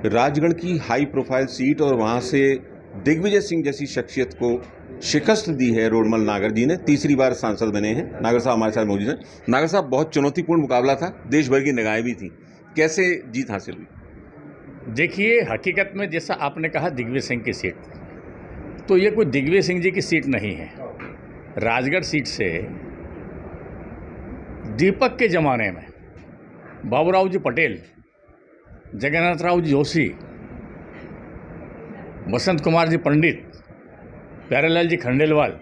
राजगढ़ की high profile seat और वहां से दिग्विजय सिंह जैसी शख्सियत को शिकस्त दी है रोडमल नागर जी ने। तीसरी बार सांसद बने हैं। नागर साहब हमारे साथ मौजूद हैं। नागर साहब, बहुत चुनौतीपूर्ण मुकाबला था, देश भर की निगाहें भी थी, कैसे जीत हासिल हुई? देखिए, हकीकत में जैसा आपने कहा दिग्विजय सिंह की सीट, तो ये कोई दिग्विजय सिंह जी की सीट नहीं है। राजगढ़ सीट से दीपक के ज़माने में बाबूराव जी पटेल, जगन्नाथ राव जी जोशी, बसंत कुमार जी पंडित, प्यारेलाल जी खंडेलवाल,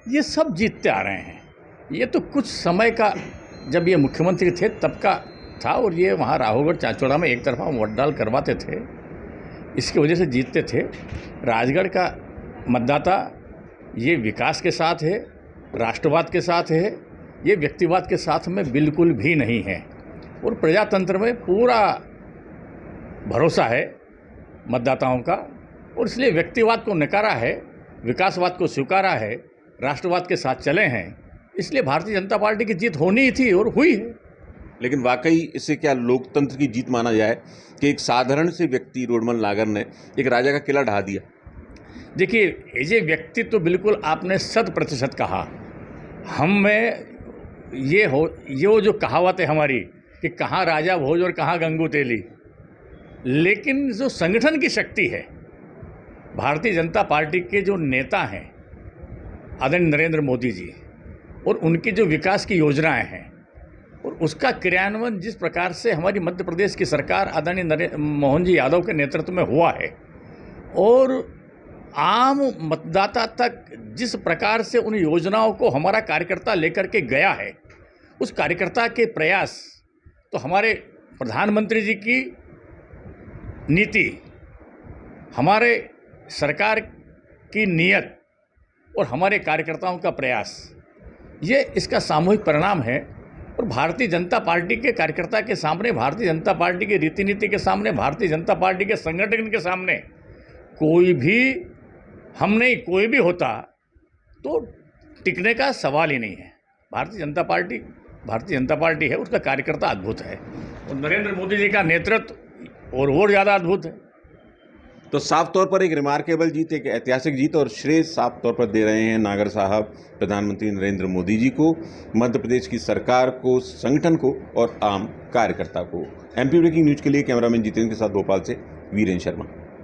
ये सब जीतते आ रहे हैं। ये तो कुछ समय का, जब ये मुख्यमंत्री थे तब का था, और ये वहाँ राहोगढ़ चाचौड़ा में एक तरफा वोट डाल करवाते थे, इसकी वजह से जीतते थे। राजगढ़ का मतदाता ये विकास के साथ है, राष्ट्रवाद के साथ है, ये व्यक्तिवाद के साथ में बिल्कुल भी नहीं है। और प्रजातंत्र में पूरा भरोसा है मतदाताओं का, और इसलिए व्यक्तिवाद को नकारा है, विकासवाद को स्वीकारा है, राष्ट्रवाद के साथ चले हैं। इसलिए भारतीय जनता पार्टी की जीत होनी ही थी और हुई है। लेकिन वाकई इससे क्या लोकतंत्र की जीत माना जाए कि एक साधारण से व्यक्ति रोडमल नागर ने एक राजा का किला ढहा दिया? देखिए, ये व्यक्ति तो बिल्कुल आपने 100% कहा। हम में ये जो कहावत है हमारी कि कहाँ राजा भोज और कहाँ गंगू तेली, लेकिन जो संगठन की शक्ति है, भारतीय जनता पार्टी के जो नेता हैं आदरणीय नरेंद्र मोदी जी, और उनकी जो विकास की योजनाएं हैं और उसका क्रियान्वयन जिस प्रकार से हमारी मध्य प्रदेश की सरकार आदरणीय मोहन जी यादव के नेतृत्व में हुआ है, और आम मतदाता तक जिस प्रकार से उन योजनाओं को हमारा कार्यकर्ता लेकर के गया है, उस कार्यकर्ता के प्रयास तो हमारे प्रधानमंत्री जी की नीति, हमारे सरकार की नीयत और हमारे कार्यकर्ताओं का प्रयास, ये इसका सामूहिक परिणाम है। और भारतीय जनता पार्टी के कार्यकर्ता के सामने, भारतीय जनता पार्टी की रीति नीति के सामने, भारतीय जनता पार्टी के संगठन के सामने कोई भी होता तो टिकने का सवाल ही नहीं है। भारतीय जनता पार्टी है, उसका कार्यकर्ता अद्भुत है, और नरेंद्र मोदी जी का नेतृत्व और ज़्यादा अद्भुत है। तो साफ तौर पर एक रिमार्केबल जीत, एक ऐतिहासिक जीत, और श्रेय साफ तौर पर दे रहे हैं नागर साहब प्रधानमंत्री नरेंद्र मोदी जी को, मध्य प्रदेश की सरकार को, संगठन को और आम कार्यकर्ता को। एमपी ब्रेकिंग न्यूज़ के लिए कैमरामैन जितेंद्र के साथ भोपाल से वीरेंद्र शर्मा।